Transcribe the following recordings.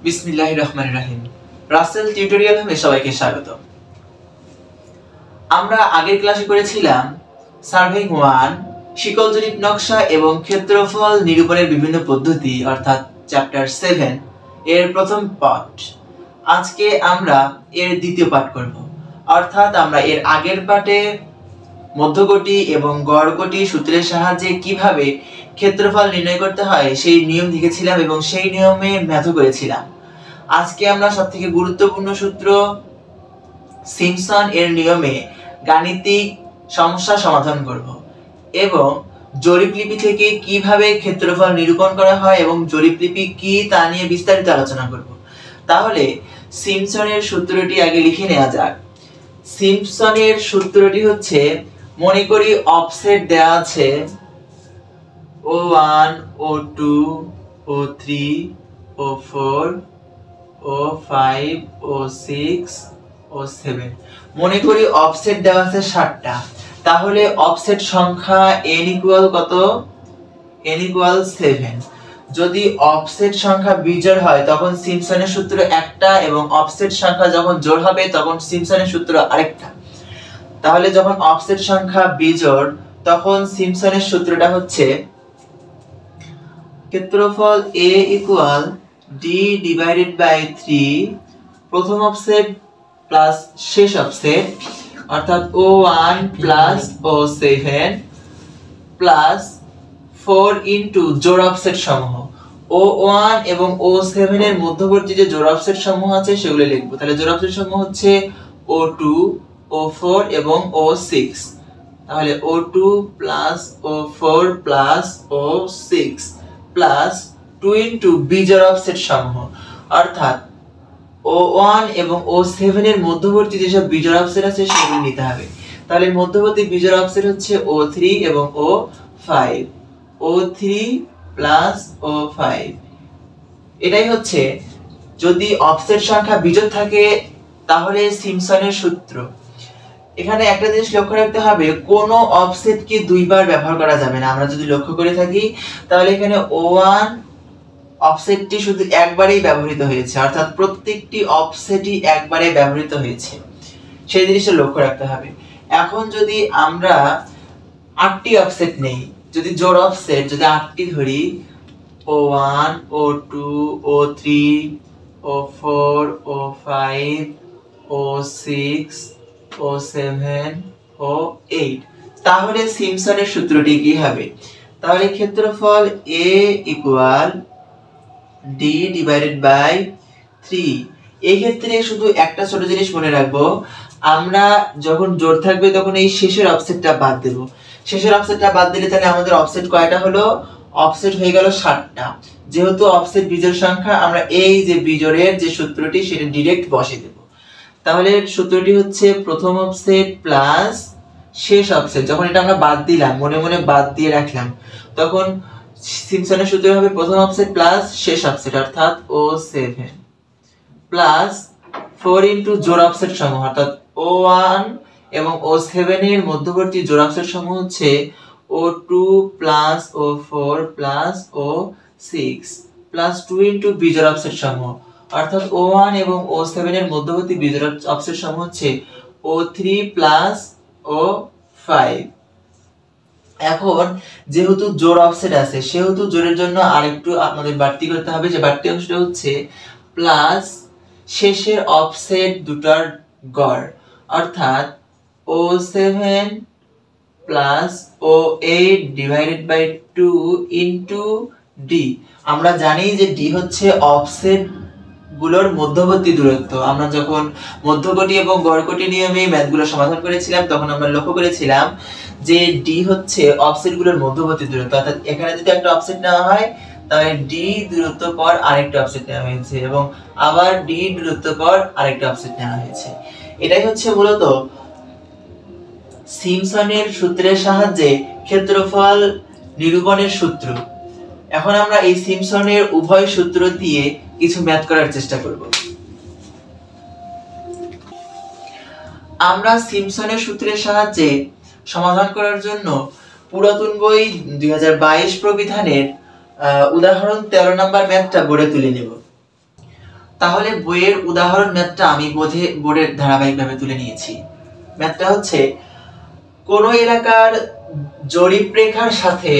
বিসমিল্লাহির রহমানির রহিম। রাসেল টিউটোরিয়াল হোমে সবাইকে স্বাগত। আমরা আগের ক্লাসে করেছিলাম সার্ভেইং 1 শিকল জরিপ নকশা এবং ক্ষেত্রফল নিরূপণের বিভিন্ন পদ্ধতি অর্থাৎ চ্যাপ্টার 7 এর প্রথম পার্ট। আজকে আমরা এর দ্বিতীয় পার্ট করব। অর্থাৎ আমরা এর আগের পার্টে মধ্যকোটি এবং গড়কোটি সূত্রের সাহায্যে কিভাবে ক্ষেত্রফল নির্ণয় করতে হয় সেই নিয়ম দেখেছিলাম এবং সেই নিয়মে ম্যাথও করেছিলাম। আজকে আমরা সবথেকে গুরুত্বপূর্ণ সূত্র সিম্পসন এর নিয়মে গাণিতিক সমস্যা সমাধান করব এবং জরিপলিপি থেকে কিভাবে ক্ষেত্রফল নিরূপণ করা হয় এবং জরিপলিপি কি তা নিয়ে বিস্তারিত আলোচনা করব। তাহলে সিম্পসনের সূত্রটি আগে লিখে নেওয়া যাক। সিম্পসনের সূত্রটি হচ্ছে, মনে করি অফসেট দেওয়া আছে O1 O2 O3 O4 O5 O6 O7। মনে করি অফসেট দেওয়া আছে 7টা। তাহলে অফসেট সংখ্যা n ইকুয়াল কত? n equal 7। যদি অফসেট সংখ্যা বিজোড় হয় তখন সিম্পসনের সূত্র একটা এবং অফসেট সংখ্যা যখন জোড় হবে তখন সিম্পসনের সূত্র আরেকটা। তাহলে যখন অফসেট সংখ্যা বিজোড় তখন সিম্পসনের সূত্রটা হচ্ছে ক্ষেত্রফল a equal d divided by 3 প্রথম অফসেট প্লাস শেষ অফসেট অর্থাৎ O1 plus O7 plus 4 into জোড় অফসেট সমূহ। O1 এবং O7 এর মধ্যবর্তী যে জোড় অফসেট সমূহ আছে সেগুলো লিখব। তাহলে জোড় অফসেট সমূহ হচ্ছে O2 O4 এবং O6। তাহলে O2 plus O4 plus O6 plus 2 into বিজোড় অফসেট সমূহ অর্থাৎ O1 এবং O7 এর মধ্যবর্তী যেসব বিজোড় অফসেট আছে সেগুলো নিতে হবে। তাহলে মধ্যবর্তী বিজোড় অফসেট হচ্ছে O3 এবং O5। O3 প্লাস O5 এটাই হচ্ছে যদি অফসেট সংখ্যা বিজোড় থাকে তাহলে সিম্পসনের সূত্র। এখানে একটা জিনিস লক্ষ্য রাখতে হবে, কোনো অফসেটকে দুইবার ব্যবহার করা যাবে না। আমরা যদি লক্ষ্য করে থাকি তাহলে এখানে O1 অফসেটটি শুধু একবারেই ব্যবহৃত হয়েছে, অর্থাৎ প্রত্যেকটি অফসেটই একবারে ব্যবহৃত হয়েছে, সেই জিনিসটা লক্ষ্য রাখতে হবে। এখন যদি আমরা 8টি অফসেট নেই, যদি জোড় অফসেট যদি 8টি ধরি O1 O2 O3 O4 O5 O6 O7 O8, তাহলে সিম্পসনের সূত্রটি কি হবে? তাহলে ক্ষেত্রফল A equal d divided by 3। এই ক্ষেত্রে শুধু একটা ছোট জিনিস মনে রাখবো, আমরা যখন জোড় থাকবে তখন এই শেষের অফসেটটা বাদ দেব। শেষের অফসেটটা বাদ দিলে তাহলে আমাদের অফসেট কয়টা হলো? অফসেট হয়ে গেল 7টা। যেহেতু অফসেট বিজোড় সংখ্যা আমরা এই যে বিজোড়ের যে সূত্রটি সেটা ডাইরেক্ট বসিয়ে দেব। তাহলে সূত্রটি হচ্ছে প্রথম অফসেট প্লাস শেষ অফসেট। যখন এটা আমরা বাদ দিলাম, মনে মনে বাদ দিয়ে রাখলাম, তখন সিম্পসনের সূত্র হবে প্রথম অফসেট প্লাস শেষ অফসেট অর্থাৎ O7 প্লাস 4 ইনটু জোড় অফসেট সমূহ অর্থাৎ O1 এবং O7 এর মধ্যবর্তী জোড় অফসেট সমূহ হচ্ছে O2 plus O4 plus O6 plus 2 into বিজোড় অফসেট সমূহ অর্থাৎ O1 এবং O7 এর মধ্যবর্তী বিজোড় অফসেট সমূহ হচ্ছে O3 প্লাস O5। এখন যেহেতু জোড় অফসেট আছে সেহেতু জোড়ের জন্য আরেকটু আপনাদের বাড়তি করতে হবে, যে বাড়তি অংশটা হচ্ছে প্লাস শেষের অফসেট দুটার গড় অর্থাৎ O7 plus O8 divided by 2 into d। আমরা জানি যে d হচ্ছে অফসেট গুলোর মধ্যবর্তী দূরত্ব। আমরা যখন মধ্যকোটি এবং গড়কোটি নিয়মে ম্যাথগুলো সমাধান করেছিলাম তখন আমরা লক্ষ্য করেছিলাম যে d হচ্ছে অফসেট গুলোর মধ্যবর্তী দূরত্ব। অর্থাৎ এখানে যদি একটা অফসেট নেওয়া হয় তাহলে d দূরত্ব পর আরেকটা অফসেট নেওয়া হয়েছে এবং আবার d দূরত্ব পর আরেকটা অফসেট নেওয়া হয়েছে। এটাই হচ্ছে মূলত সিম্পসনের সূত্রের সাহায্যে ক্ষেত্রফল নিরূপণের সূত্র। এখন আমরা এই সিম্পসনের উভয় সূত্র দিয়ে কিছু ম্যাথ করার চেষ্টা করব। আমরা সিম্পসনের সূত্রের সাহায্যে সমাধান করার জন্য পুরাতন বই 2022 প্রবিধানের উদাহরণ 13 নম্বর ম্যাথটা গড়ে তুলে নেব। তাহলে বইয়ের উদাহরণ ম্যাথটা আমি বোর্ডের ধারাবাহিকভাবে তুলে নিয়েছি। ম্যাথটা হচ্ছে কোন এলাকার জরিপ রেখার সাথে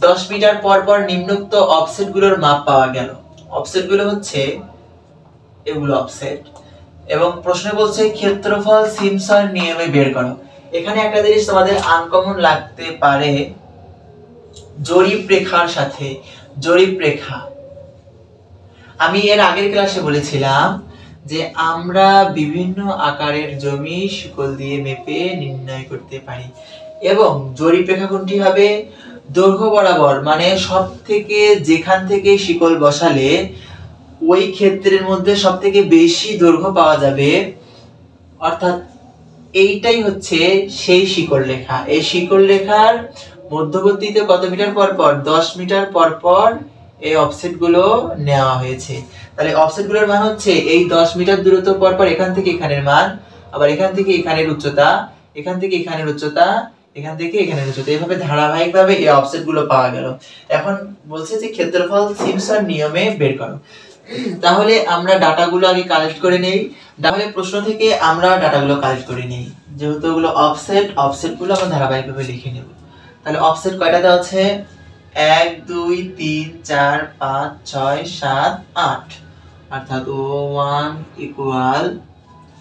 10 মিটার পর পর নিম্নোক্ত অফসেটগুলোর মাপ পাওয়া গেল। অফসেটগুলো হচ্ছে এগুলো অফসেট, এবং প্রশ্নে বলছে ক্ষেত্রফল সিমসন নিয়মে বের করো। এখানে একটা জিনিস তোমাদের আনকমন লাগতে পারে, জরিপ রেখার সাথে জরিপ রেখা। আমি এর আগের ক্লাসে বলেছিলাম যে আমরা বিভিন্ন আকারের জমি শিকল দিয়ে মেপে নির্ণয় করতে পারি, এবং জরিপ রেখা কোনটি হবে? দৈর্ঘ্য বরাবর, মানে সব থেকে যেখান থেকে শিকল বসালে ওই ক্ষেত্রের মধ্যে সব থেকে বেশি দৈর্ঘ্য পাওয়া যাবে, অর্থাৎ এইটাই হচ্ছে সেই শিকল রেখা। এই শিকল রেখার মধ্যবর্তীতে কত মিটার পর পর? 10 মিটার পর পর এই অফসেট গুলো নেওয়া হয়েছে। তাহলে অফসেট গুলোর মান হচ্ছে এই 10 মিটার দূরত্ব পর পর এখান থেকে এখানের মান, আবার এখান থেকে এখানের উচ্চতা, এখান থেকে এখানের উচ্চতা, এখান থেকে এখানের উচ্চতা, এইভাবে ধারাবাহিকভাবে এই অফসেট গুলো পাওয়া গেল। এখন বলছে যে ক্ষেত্রফল সিমসন নিয়মে বের করো। তাহলে আমরা ডাটাগুলো আগে কালেক্ট করে নেই। তাহলে প্রশ্ন থেকে আমরা ডাটাগুলো কালেক্ট করে নেই, যেহেতু ওগুলো অফসেটগুলো আমরা ধারাবাহিকভাবে লিখে নেব। তাহলে অফসেট কয়টা দেওয়া আছে? 1 2 3 4 5 6 7 8, অর্থাৎ O1 ইকুয়াল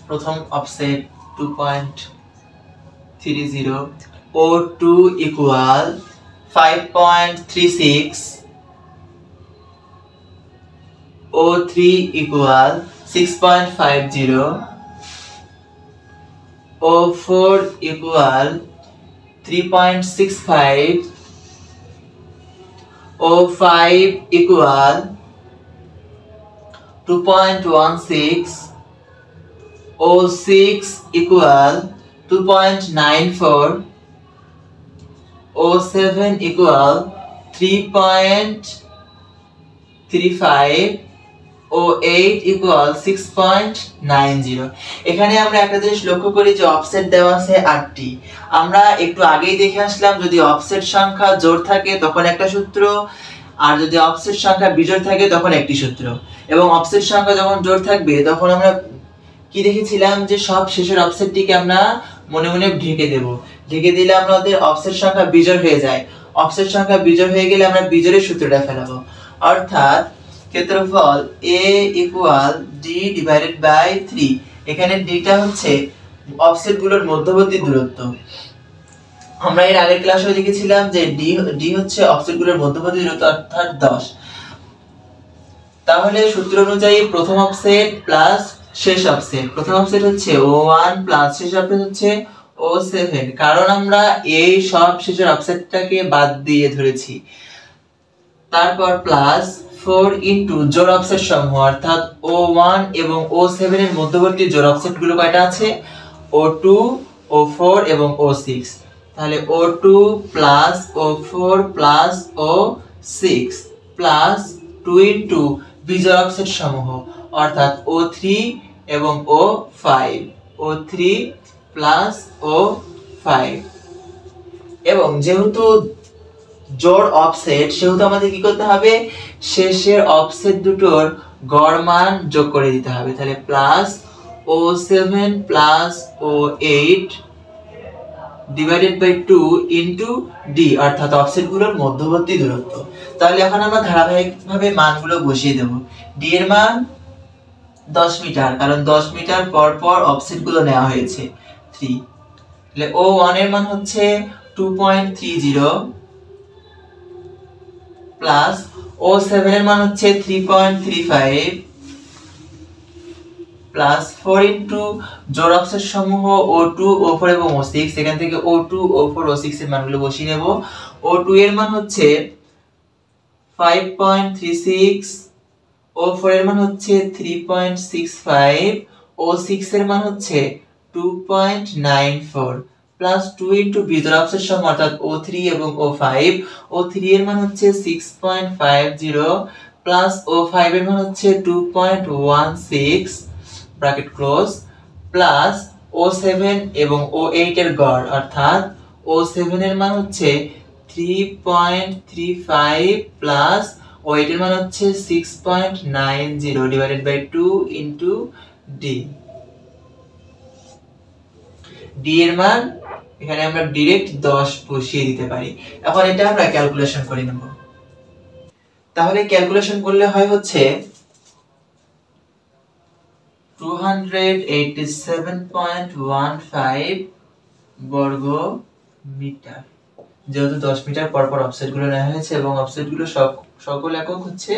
প্রথম offset 2.30, O2 equal 5.36, O3 equal 6.50, O4 equal 3.65, O5 equal 2.16, O6 equal 2.94, O7 equal 3.35, O8 equal 6.90। এখানে আমরা একটা জিনিস লক্ষ্য করি যে অফসেট দেওয়া আছে 8টি। আমরা একটু আগেই দেখে আসলাম যদি অফসেট সংখ্যা জোড় থাকে তখন একটা সূত্র, আর যদি অফসেট সংখ্যা বিজোড় থাকে তখন একটি সূত্র। এবং অফসেট সংখ্যা যখন জোড় থাকবে তখন আমরা কি দেখেছিলাম যে সব শেষের অফসেটটিকে আমরা মনে মনে ঢেকে দেব। ঢেকে দিলে আমাদের অফসেট সংখ্যা বিজোড় হয়ে যায়। অফসেট সংখ্যা বিজোড় হয়ে গেলে আমরা বিজোড়ের সূত্রটা ফেলাবো, অর্থাৎ ক্ষেত্রফল A equal D divided by 3। এখানে D টা হচ্ছে অফসেট গুলোর মধ্যবর্তী দূরত্ব। আমরা এর আগের ক্লাসে দেখেছিলাম যে D হচ্ছে অফসেট গুলোর মধ্যবর্তী দূরত্ব, অর্থাৎ 10। তাহলে সূত্র অনুযায়ী প্রথম অফসেট প্লাস শেষ অফসেট, প্রথম অফসেট হচ্ছে O1 প্লাস শেষ অফসেট হচ্ছে O7, কারণ আমরা এই সব শেষের অফসেটটাকে বাদ দিয়ে ধরেছি। তারপর প্লাস 4 ইনটু জোড় অফসেট সমূহ, অর্থাৎ O1 এবং O7 এর মধ্যবর্তী জোড় অফসেট গুলো কয়টা আছে? O2, O4 এবং O6। তাহলে O2 plus O4 plus O6 plus 2 into বিজোড় অফসেট সমূহ, অর্থাৎ O3 এবং O5, O3 প্লাস O5। এবং যেহেতু জোড় অফসেট সেহেতু আমাদের কি করতে হবে? শেষের অফসেট দুটোর গড় মান যোগ করে দিতে হবে। তাহলে plus O7 plus O8 divided by 2 into D, অর্থাৎ অফসেট গুলোর মধ্যবর্তী দূরত্ব। তাহলে এখন আমরা ধারাবাহিকভাবে মানগুলো বসিয়ে দেব। D এর মান 10 মিটার, কারণ 10 মিটার পর পর অফসেট গুলো নেওয়া হয়েছে 3। তাহলে O1 এর মান হচ্ছে 2.30 প্লাস O7 এর মান হচ্ছে 3.35 প্লাস 4 ইনটু জোড় অফসেট সমূহ O2, O4 এবং O6। এখান থেকে O2, O4, O6 এর মানগুলো বসিয়ে নেব। O2 এর মান হচ্ছে 5.36, O4 এর মান হচ্ছে 3.65, O6 এর মান হচ্ছে 2.94 প্লাস 2 ইনটু বিজোড় অফসেট সমূহ, অর্থাৎ O3 এবং O5। O3 এর মান হচ্ছে 6.50 প্লাস O5 এর মান হচ্ছে 2.16 ব্র্যাকেট ক্লোজ, প্লাস O7 এবং O8 এর গড়, অর্থাৎ O7 এর মান হচ্ছে 3.35 প্লাস ও এটার মান হচ্ছে 6.90 divided by 2 into D. D এর মান এখানে আমরা ডাইরেক্ট 10 বসিয়ে দিতে পারি। এখন এটা আমরা ক্যালকুলেশন করে নেব। তাহলে ক্যালকুলেশন করলে হয় হচ্ছে 287.15 বর্গ মিটার। যেহেতু 10 মিটার পর পর অফসেট গুলো নেওয়া হয়েছে এবং অফসেট গুলো সকল একক হচ্ছে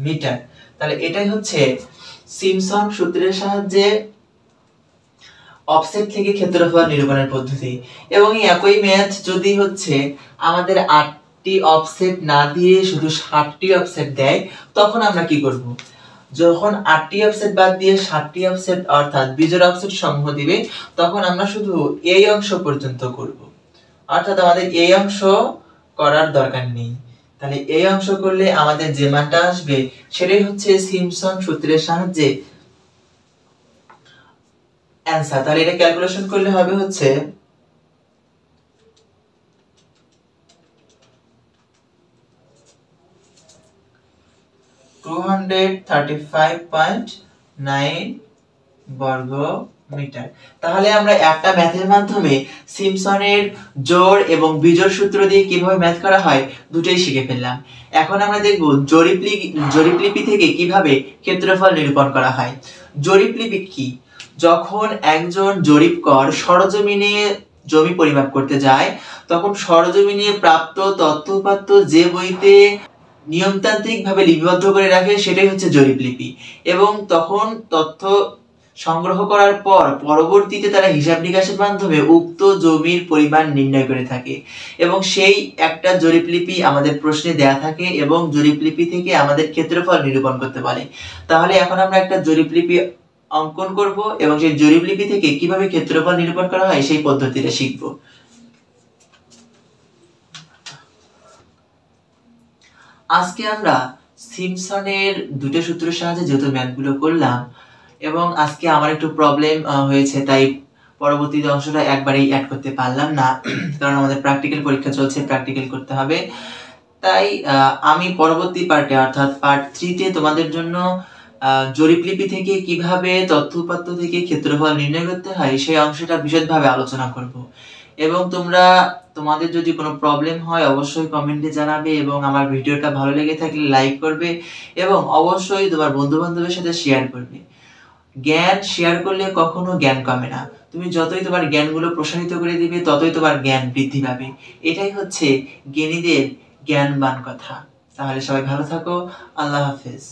মিটার, তাহলে এটাই হচ্ছে সিমপসন সূত্রের সাহায্যে অফসেট থেকে ক্ষেত্রফল নিরূপণের পদ্ধতি। এবং এই একই ম্যাথ যদি হচ্ছে আমাদের 8টি অফসেট না দিয়ে শুধু 60টি অফসেট দেয়, তখন আমরা কি করব? যখন 8টি অফসেট বাদ দিয়ে 60টি অফসেট অর্থাৎ বিজোড় অফসেট সমূহ দিবে, তখন আমরা শুধু এই অংশ পর্যন্ত করব, অর্থাৎ আমাদের এই অংশ করার দরকার নেই। তাহলে এই অংশ করলে আমাদের যে মানটা আসবে সেটাই হচ্ছে সিমপসন সূত্রের সাহায্যে অ্যানসার। তাহলে এটা ক্যালকুলেশন করলে হবে হচ্ছে 235.9 বর্গ মিটার। তাহলে আমরা একটা ম্যাথের মাধ্যমে সিমপসনের জোড় এবং বিজোড় সূত্র দিয়ে কিভাবে ম্যাথ করা হয় দুটোই শিখে ফেললাম। এখন আমরা দেখব জরিপলিপি থেকে কিভাবে ক্ষেত্রফল নিরূপণ করা হয়। জরিপলিপি কি? যখন একজন জরিপকর সরজমিনে জমি পরিমাপ করতে যায়, তখন সরজমিনে প্রাপ্ত তথ্যউপাত্ত যে বইতে নিয়মতান্ত্রিকভাবে লিপিবদ্ধ করে রাখে সেটাই হচ্ছে জরিপলিপি। এবং তখন তথ্য সংগ্রহ করার পর পরবর্তীতে তারা হিসাব নিকাশের মাধ্যমে উক্ত জমির পরিমাণ নির্ণয় করে থাকে এবং সেই একটা জরিপলিপি আমাদের প্রশ্নে দেয়া থাকে এবং জরিপলিপি থেকে আমাদের ক্ষেত্রফল নিরূপণ করতে বলে। তাহলে এখন আমরা একটা জরিপলিপি অঙ্কন করব এবং সেই জরিপলিপি থেকে কিভাবে ক্ষেত্রফল নিরূপণ করা হয় সেই পদ্ধতিটা শিখব। আজকে আমরা সিমপসনের দুটো সূত্রের সাহায্যে যেহেতু ম্যাথগুলো করলাম এবং আজকে আমার একটু প্রবলেম হয়েছে, তাই পরবর্তীতে অংশটা একবারেই অ্যাড করতে পারলাম না, কারণ আমাদের প্র্যাকটিক্যাল পরীক্ষা চলছে, প্র্যাকটিক্যাল করতে হবে। তাই আমি পরবর্তী পার্টে অর্থাৎ পার্ট 3-তে তোমাদের জন্য জরিপলিপি থেকে কিভাবে তথ্য উপাত্ত থেকে ক্ষেত্রফল নির্ণয় করতে হয় সেই অংশটা বিশদভাবে আলোচনা করব। এবং তোমাদের যদি কোনো প্রবলেম হয় অবশ্যই কমেন্টে জানাবে এবং আমার ভিডিওটা ভালো লেগে থাকলে লাইক করবে এবং অবশ্যই তোমার বন্ধু-বান্ধবের সাথে শেয়ার করবে। জ্ঞান শেয়ার করলে কখনো জ্ঞান কমে না। তুমি যতই তোমার জ্ঞানগুলো প্রসারিত করে দিবে ততই তোমার জ্ঞান বৃদ্ধি পাবে। এটাই হচ্ছে জ্ঞানীদের জ্ঞানবান কথা। তাহলে সবাই ভালো থাকো। আল্লাহ হাফেজ।